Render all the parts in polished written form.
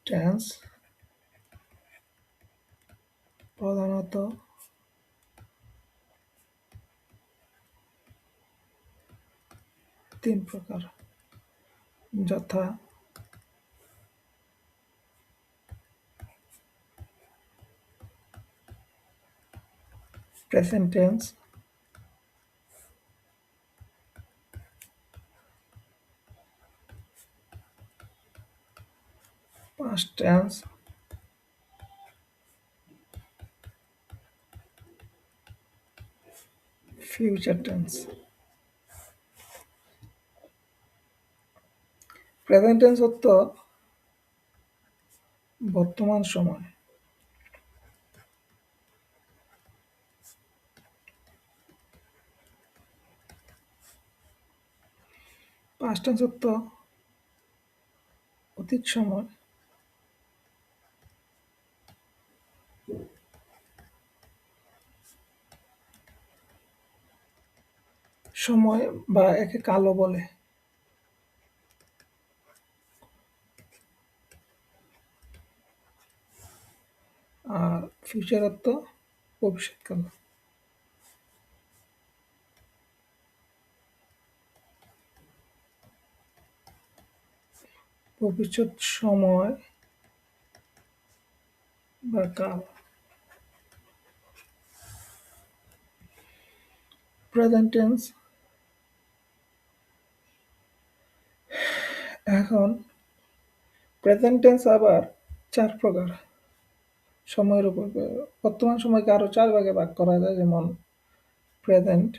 Tense প্রধানত তিন প্রকার, যথা present tense, past tense, future tense. Present tense অর্থ বর্তমান সময়, পাস্ট টেন্স অর্থ অতীত সময়, সময় বা একে কালও বলে। আর ফিউচার অর্থ ভবিষ্যৎকাল। ভবিষ্যৎ সময় বা কাল। প্রেজেন্ট টেন্স এখন প্রেজেন্ট টেন্স আবার চার প্রকার সময়ের উপর। বর্তমান সময়কে আরো চার ভাগে ভাগ করা যায়, যেমন present,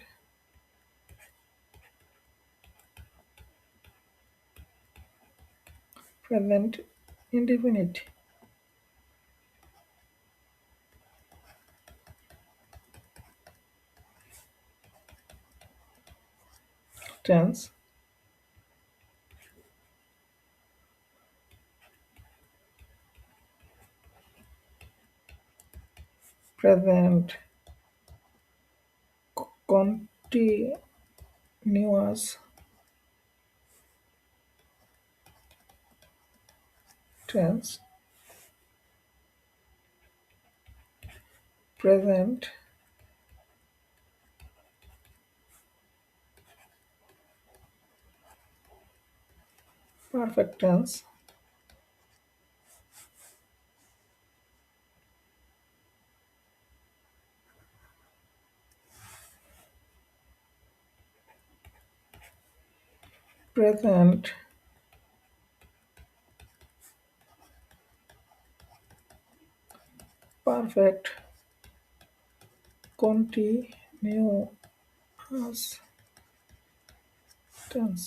present indefinite, tense, present continuous, tense, present perfect tense, present perfect continuous tense.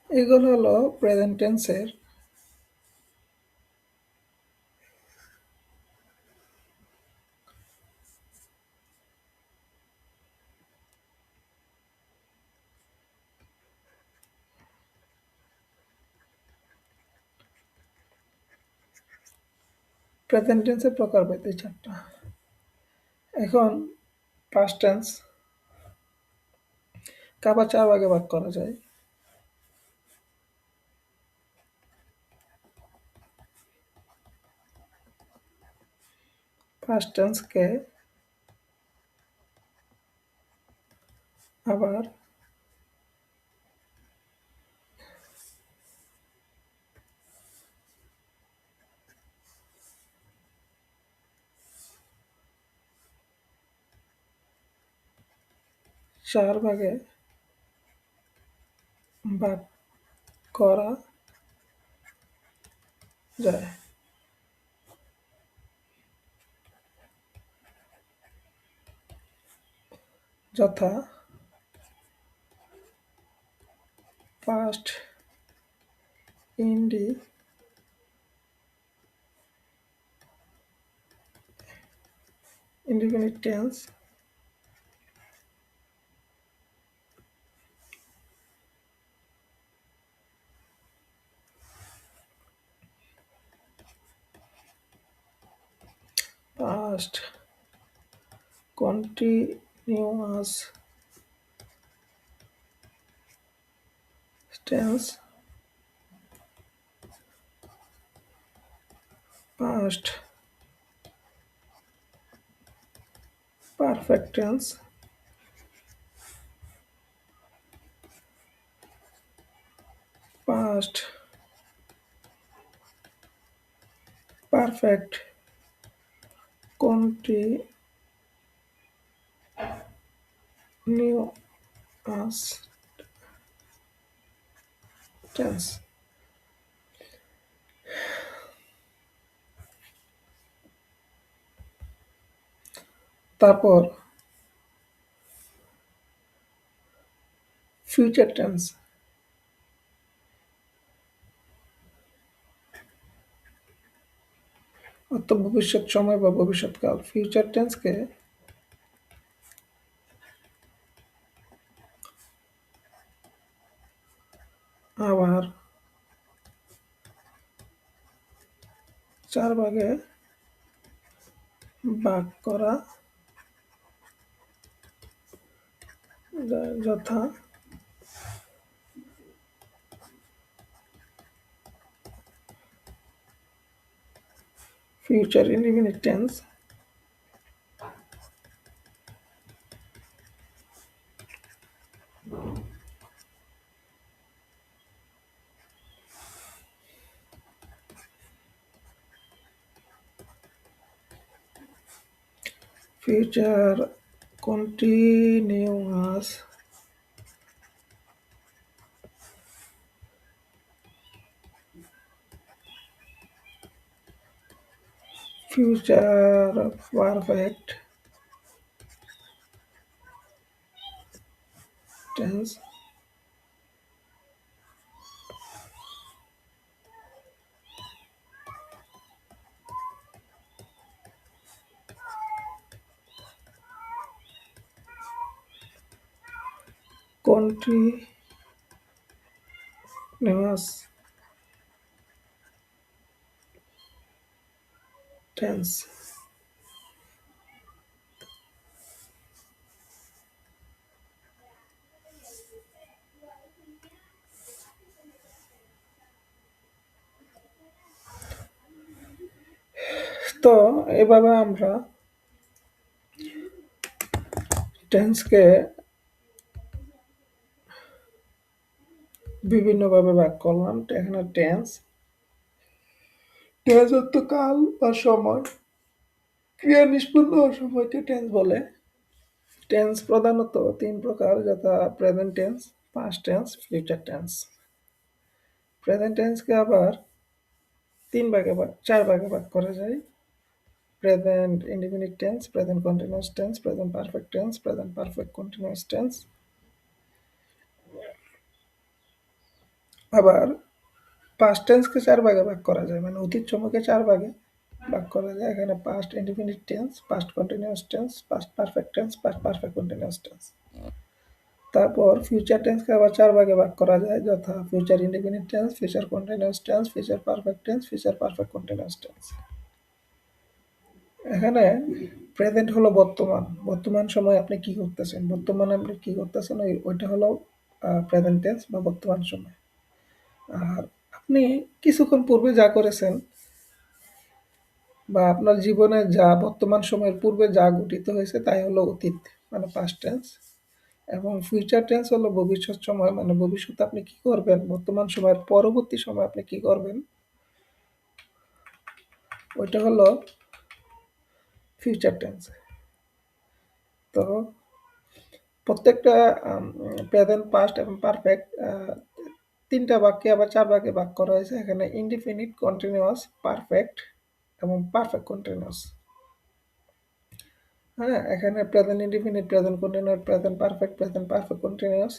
এগুলো হলো প্রেজেন্ট টেন্সের প্রেজেন্ট টেন্সের প্রকারভেদ এই চারটা। এখন পাস্ট টেন্স কে আবার চার ভাগে ভাগ করা যায়। পাস্ট টেন্সকে আবার চার ভাগে ভাগ করা যায়, যথা past indefinite tense, past continuous tense, past perfect tense, past perfect continuous tense, তারপর ফিউচার টেন্স, অর্থাৎ ভবিষ্যৎ সময় বা ভবিষ্যৎকাল। ফিউচার টেন্সকে আবার ৪ ভাগে ভাগ করা যায়, যথা future indefinite tense, future continuous future perfect tense, continuous tense. তো এভাবে আমরা টেন্সকে বিভিন্নভাবে ভাগ করলাম। এখানে টেন্স, টেন্স অর্থ কাল বা সময়, ক্রিয়া নিষ্পন্ন হওয়ার সময়কে টেন্স বলে। টেন্স প্রধানত ৩ প্রকার, যথা present tense, past tense, future tense. Present টেন্সকে আবার ৪ ভাগে ভাগ করা যায়। Present indefinite tense, present continuous tense, present perfect tense, present perfect continuous tense. আবার পাস্ট টেন্সকে ৪ ভাগে ভাগ করা যায়, মানে অতীত সময়কে ৪ ভাগে ভাগ করা যায়। এখানে past indefinite tense, past continuous tense, past perfect tense, past perfect continuous tense. তারপর ফিউচার টেন্সকে আবার ৪ ভাগে ভাগ করা যায়, যথা future indefinite tense, future continuous tense, future perfect tense, future perfect continuous tense. এখানে প্রেজেন্ট হলো বর্তমান, বর্তমান সময়ে আপনি কি করতেছেন, বর্তমানে আপনি কি করতেছেন, ওইটা হলো প্রেজেন্ট টেন্স বা বর্তমান সময়। আর আপনি কিছুক্ষণ পূর্বে যা করেছেন বা আপনার জীবনে যা বর্তমান সময়ের পূর্বে যা ঘটিত হয়েছে তাই হলো অতীত, মানে পাস্ট টেন্স। এবং ফিউচার টেন্স হলো ভবিষ্যৎ সময়, মানে ভবিষ্যতে আপনি কি করবেন, বর্তমান সময়ের পরবর্তী সময় আপনি কি করবেন, ওইটা হলো ফিউচার টেন্স। তো প্রত্যেকটা প্রেজেন্ট, পাস্ট এবং পারফেক্ট ৩টা বাক্যে আবার ৪ ভাগে ভাগ করা হয়েছে। এখানে ইনডিফিনিট, কন্টিনিউয়াস, পারফেক্ট এবং পারফেক্ট কন্টিনিউয়াস। হ্যাঁ, এখানে present indefinite, present continuous, present perfect, present perfect continuous.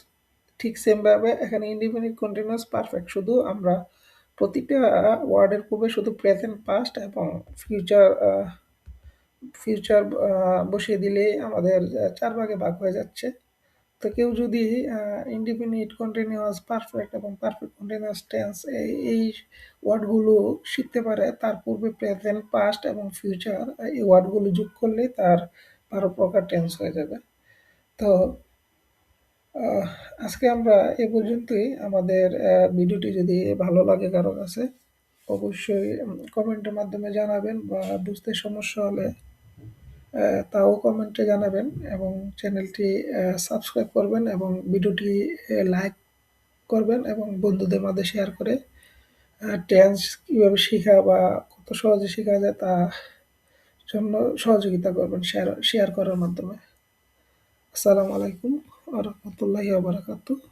ঠিক সেম ভাবে এখানে ইনডিফিনিট, কন্টিনিউয়াস, পারফেক্ট, শুধু আমরা প্রতিটা ওয়ার্ডের পূর্বে শুধু প্রেজেন্ট, পাস্ট এবং ফিউচার ফিউচার বসিয়ে দিলেই আমাদের ৪ ভাগে ভাগ হয়ে যাচ্ছে। তো কেউ যদি ইনডিফিনিট, কন্টিনিউয়াস, পারফেক্ট এবং পারফেক্ট কন্টিনিউয়াস টেন্স এই ওয়ার্ডগুলো শিখতে পারে, তার পূর্বে প্রেজেন্ট, পাস্ট এবং ফিউচার এই ওয়ার্ডগুলো যোগ করলেই তার ১২ প্রকার টেন্স হয়ে যাবে। তো আহ, আজকে আমরা এ পর্যন্তই। আমাদের ভিডিওটি যদি ভালো লাগে কারো কাছে, অবশ্যই কমেন্টের মাধ্যমে জানাবেন, বা বুঝতে সমস্যা হলে তাও কমেন্টে জানাবেন, এবং চ্যানেলটি সাবস্ক্রাইব করবেন এবং ভিডিওটি লাইক করবেন এবং বন্ধুদের মাঝে শেয়ার করে টেন্স কীভাবে শেখা বা কত সহজে শেখা যায় তা জন্য সহযোগিতা করবেন শেয়ার শেয়ার করার মাধ্যমে। আসসালামু আলাইকুম ওয়া রাহমাতুল্লাহি ওয়া বারাকাতুহু।